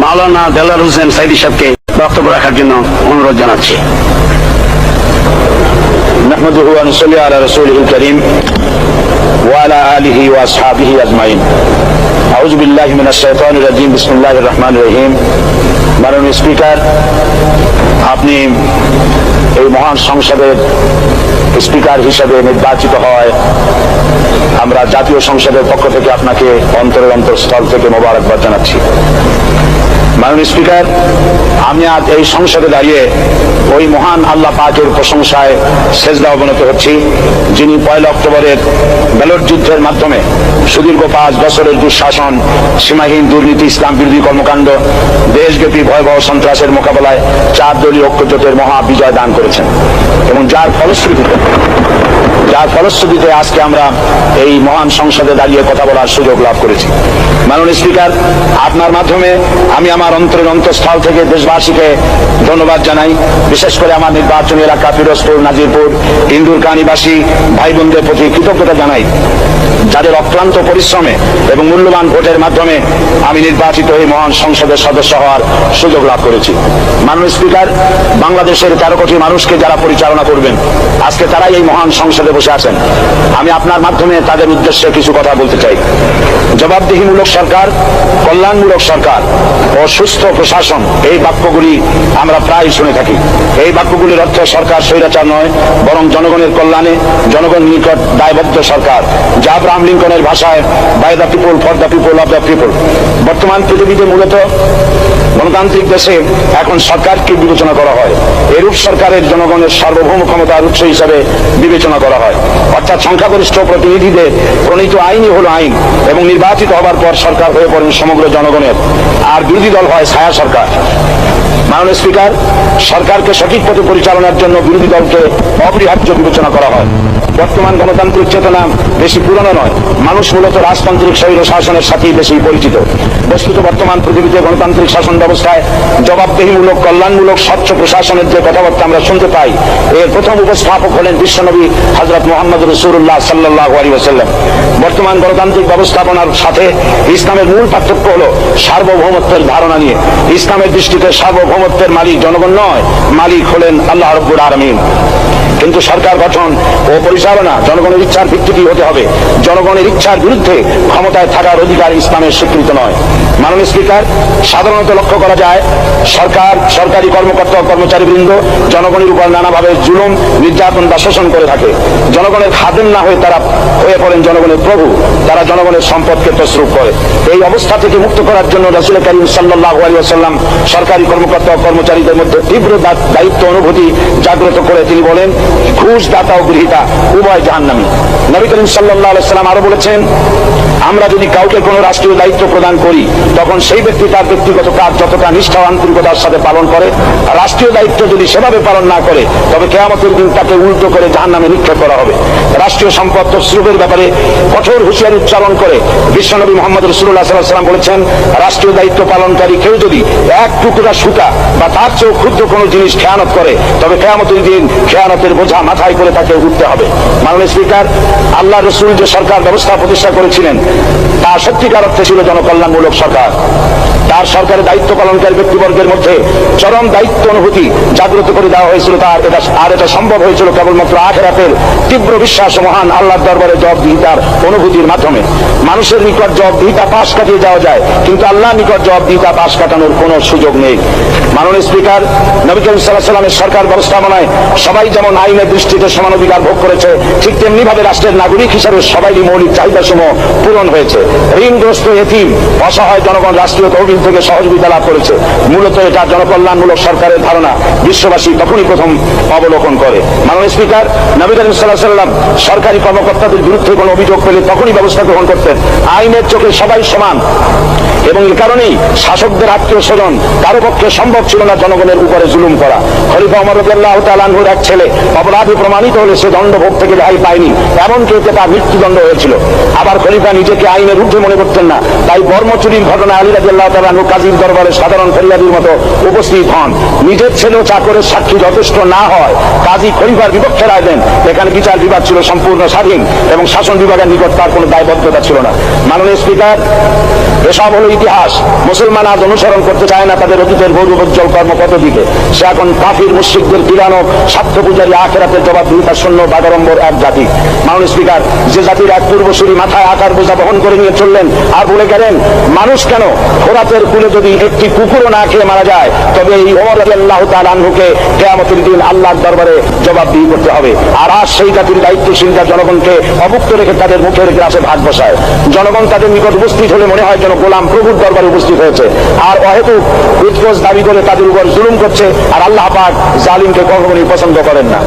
মাওলানা দেলার হোসেন সাইদি সাহেবকে বক্তব্য রাখার জন্য অনুরোধ জানাচ্ছি। নাহমাদুহু ওয়া নুসাল্লি আলা রাসূলিল কারীম ওয়া আলা আলিহি ওয়া আসহাবিহি আজমাইন। আউযু বিল্লাহি মিনাশ শাইতানির রাজীম। বিসমিল্লাহির রহমানির রহিম। মাননীয় স্পিকার, আপনি এই মহান সংসদের স্পিকার হিসেবে নির্বাচিত হয় আমরা জাতীয় সংসদের পক্ষ থেকে আপনাকে অন্তরের অন্তঃস্থল থেকে মোবারকবাদ জানাচ্ছি। মাননীয় স্পিকার, আমি আজ এই সংসদে দাঁড়িয়ে ওই মহান আল্লাহ পাকের প্রশংসায় সেজদা অবনত হচ্ছি, যিনি 1 অক্টোবরের ব্যালট যুদ্ধের মাধ্যমে সুদীর্ঘ 5 বছরের দুঃশাসন, সীমাহীন দুর্নীতি, ইসলাম বিরোধী কর্মকাণ্ড, দেশব্যাপী ভয়াবহ সন্ত্রাসের মোকাবেলায় 4 দলীয় ঐক্যজোটের মহা বিজয় দান করেছেন এবং যার ফলশ্রুতিতে আজকে আমরা এই মহান সংসদে দাঁড়িয়ে কথা বলার সুযোগ লাভ করেছি। মাননীয় স্পিকার, আপনার মাধ্যমে আমি আমার অন্তরের অন্তঃস্থল থেকে দেশবাসীকে ধন্যবাদ জানাই। বিশেষ করে আমার নির্বাচনী এলাকা পিরোজপুর, নাজিরপুর, ইন্দুরকানীবাসী ভাই বোনদের প্রতি কৃতজ্ঞতা জানাই, যাদের অক্লান্ত পরিশ্রমে এবং মূল্যবান ভোটের মাধ্যমে আমি নির্বাচিত এই মহান সংসদের সদস্য হওয়ার সুযোগ লাভ করেছি। মাননীয় স্পিকার, বাংলাদেশের 13 কোটি মানুষকে যারা পরিচালনা করবেন, আজকে তারাই এই মহান সংসদে বসে আছেন। আমি আপনার মাধ্যমে তাদের উদ্দেশ্যে কিছু কথা বলতে চাই। জবাবদিহিমূলক সরকার, কল্যাণমূলক সরকার ও সুস্থ প্রশাসন, এই বাক্যগুলি আমরা প্রায় শুনে থাকি। এই বাক্যগুলির অর্থ সরকার স্বৈরাচার নয়, বরং জনগণের কল্যাণে জনগণ নিকট দায়বদ্ধ সরকার, যা আব্রাহাম লিঙ্কনের ভাষায় by the people for the people of the people. বর্তমান পৃথিবীতে মূলত গণতান্ত্রিক দেশে এখন সরকারকে বিবেচনা করা হয়, এরূপ সরকারের জনগণের সার্বভৌম ক্ষমতার উৎস হিসাবে বিবেচনা করা হয়। অর্থাৎ সংখ্যাগরিষ্ঠ প্রতিনিধিদের প্রণীত আইনই হলো আইন এবং নির্বাচিত হবার পর সরকার হয়ে পড়েন সমগ্র জনগণের, আর বিরোধী দল হয় ছায়া সরকার। মাননীয় স্পিকার, সরকারকে সঠিক পথে পরিচালনার জন্য বিরোধী দলকে অপরিহার্য বিবেচনা করা হয়। বর্তমান গণতান্ত্রিক চেতনা বেশি পুরনো নয়, মানুষ মূলত রাজতান্ত্রিক স্বৈর শাসনের সাথেই বেশি পরিচিত। বস্তুত বর্তমান পৃথিবীতে গণতান্ত্রিক শাসন ব্যবস্থায় জবাবদিহিমূলক, কল্যাণমূলক, স্বচ্ছ প্রশাসনের যে কথাবার্তা আমরা শুনতে পাই, এর প্রথম উপস্থাপক হলেন বিশ্বনবী হযরত মুহাম্মদ রাসূলুল্লাহ সাল্লাল্লাহু আলাইহি ওয়াসাল্লাম। বর্তমান গণতান্ত্রিক ব্যবস্থাপনার সাথে ইসলামের মূল পার্থক্য হলো সার্বভৌমত্বের ধারণা নিয়ে। ইসলামের দৃষ্টিতে সার্বভৌমত্বের মালিক জনগণ নয়, মালিক হলেন আল্লাহ রাব্বুল আলামিন। কিন্তু সরকার গঠন ও পরিচালনা জনগণের ইচ্ছার ভিত্তিতেই হতে হবে। জনগণের ইচ্ছার বিরুদ্ধে ক্ষমতায় থাকার অধিকার ইসলামের স্বীকৃত নয়। মাননীয় স্পিকার, সাধারণত লক্ষ্য করা যায় সরকার, সরকারি কর্মকর্তা ও কর্মচারীবৃন্দ জনগণের উপর নানাভাবে জুলুম, নির্যাতন বা শোষণ করে থাকে। জনগণের খাদেম না হয়ে তারা হয়ে পড়েন জনগণের প্রভু, তারা জনগণের সম্পদকে তসরুপ করে। এই অবস্থা থেকে মুক্ত করার জন্য রাসূল কারীম সাল্লাল্লাহু আলাইহি ওয়াসাল্লাম সরকারি কর্মকর্তা ও কর্মচারীদের মধ্যে তীব্র দায়িত্ব অনুভূতি জাগ্রত করে তিনি বলেন, ঘুষ দাতা ও গৃহীতা উভয় জাহান্নামী। নবী করিম সাল্লাল্লাহু আলাইহি ওয়াসাল্লাম আরো বলেছেন, আমরা যদি কাউকে কোনো রাষ্ট্রীয় দায়িত্ব প্রদান করি, তখন সেই ব্যক্তি তার ব্যক্তিগত কাজ যতটা নিষ্ঠা ও আন্তরিকতার সাথে পালন করে, রাষ্ট্রীয় দায়িত্ব যদি সেভাবে পালন না করে, তবে কিয়ামতের দিন তাকে উল্টো করে জাহান্নামে নিক্ষেপ করা হবে। রাষ্ট্রীয় সম্পদ তসরুপের ব্যাপারে কঠোর হুঁশিয়ারি উচ্চারণ করে বিশ্বনবী মুহাম্মদ রাসূলুল্লাহ সাল্লাল্লাহু আলাইহি ওয়াসাল্লাম বলেছেন, রাষ্ট্রীয় দায়িত্ব পালনকারী কেউ যদি এক টুকরা সুতা বা তার চেয়েও ক্ষুদ্র কোনো জিনিস খেয়ানত করে, তবে কিয়ামতের দিন খেয়ানতের বোঝা মাথায় করে তাকে উঠতে হবে। মাননীয় স্পিকার, আল্লাহ রাসূল যে সরকার ব্যবস্থা প্রতিষ্ঠা করেছিলেন, তা সত্যিকার অর্থে ছিল জনকল্যাণমূলক সরকার। তার সরকারের দায়িত্ব পালনকারী ব্যক্তিবর্গের মধ্যে চরম দায়িত্ব অনুভূতি জাগ্রত করে দেওয়া হয়েছিল। এটা সম্ভব হয়েছিল কেবলমাত্র আখিরাতের তীব্র বিশ্বাস ও মহান আল্লাহর দরবারে জবাবদিহিতার অনুভূতির মাধ্যমে। মানুষের নিকট জবাবদিহিতা পাশ কাটিয়ে যাওয়া যায়, কিন্তু আল্লাহর নিকট জবাবদিহিতা পাশ কাটানোর কোনো সুযোগ নেই। মাননীয় স্পিকার, নবী করিম সাল্লাল্লাহু আলাইহি ওয়াসাল্লামের সরকার ব্যবস্থাপনায় সবাই যেমন আইনের দৃষ্টিতে সমান অধিকার ভোগ করেছে, ঠিক তেমনি ভাবে রাষ্ট্রের নাগরিক হিসাবে সবারই মৌলিক চাহিদাসমূহ পূরণ হয়েছে। ঋণগ্রস্ত, এতিম, অসহায় জনগণ রাষ্ট্রীয় তহবিল থেকে সহযোগিতা লাভ করেছে। মূলত এটা জনকল্যাণমূলক সরকারের ধারণা বিশ্ববাসী তখনই প্রথম অবলোকন করে। মাননীয় স্পিকার, নবী করিম সাল্লাল্লাহু আলাইহি ওয়াসাল্লাম সরকারি কর্মকর্তাদের বিরুদ্ধে কোনো অভিযোগ পেলে তখনই ব্যবস্থা গ্রহণ করতেন। আইনের চোখে সবাই সমান এবং এ কারণেই শাসকদের আত্মীয় স্বজন কারো পক্ষে সম্ভব ছিল না জনগণের উপরে জুলুম করা। খলিফা ওমর রাদিয়াল্লাহু তাআলা আনহুর এক ছেলে অপরাধী প্রমাণিত হলে সে দণ্ডভোগ থেকে রেহাই পায়নি, এমনকি এতে তার মৃত্যুদণ্ড হয়েছিল। আবার খলিফা নিজেকে আইনের ঊর্ধ্বে মনে করতেন না, তাই বর্ম চুরির ঘটনা আলী রাদিয়াল্লাহু তাআলা আনহু কাজীর দরবারে সাধারণ ফরিয়াদির মতো উপস্থিত হন। নিজের ছেলে ও চাকরের সাক্ষী যথেষ্ট না হয় কাজী খলিফার বিপক্ষে রায় দেন। এখানে বিচার বিভাগ ছিল সম্পূর্ণ স্বাধীন এবং শাসন বিভাগের নিকট তার কোনো দায়বদ্ধতা ছিল না। মাননীয় স্পিকার, এসব হলো ইতিহাস। মুসলমান আজ অনুসরণ করতে চায় না তাদের অতীতের গৌরবোজ্জ্বল কর্মপদ্ধতিকে। সে এখন কাফির মুশরিকদের কিরানক স্বার্থ পূজারী আখেরাতের জবাবদিহিতা শূন্য বাগাড়ম্বর এক জাতি। মাননীয় স্পিকার, যে জাতির এক পূর্বসূরি মাথায় আকার বোঝা বহন করে নিয়ে চললেন আর বলে গেলেন মানুষ কেন ফোরাতের কুলে যদি একটি কুকুরও না খেয়ে মারা যায়, তবে এই ওমর রাদিয়াল্লাহু তাআলা আনহুকে কিয়ামতের দিন আল্লাহর দরবারে জবাবদিহি করতে হবে। আর আজ সেই জাতির দায়িত্বশীলরা জনগণকে অভুক্ত রেখে তাদের মুখের গ্রাসে ভাত বসায়। জনগণ তাদের নিকট উপস্থিত হলে মনে হয় যেন গোলাম প্রভুর দরবারে উপস্থিত হয়েছে, আর অহেতুক উৎকোচ দাবি করে তাদের উপর জুলুম করছে। আর আল্লাহ পাক জালিমকে কখনোই পছন্দ করেন না।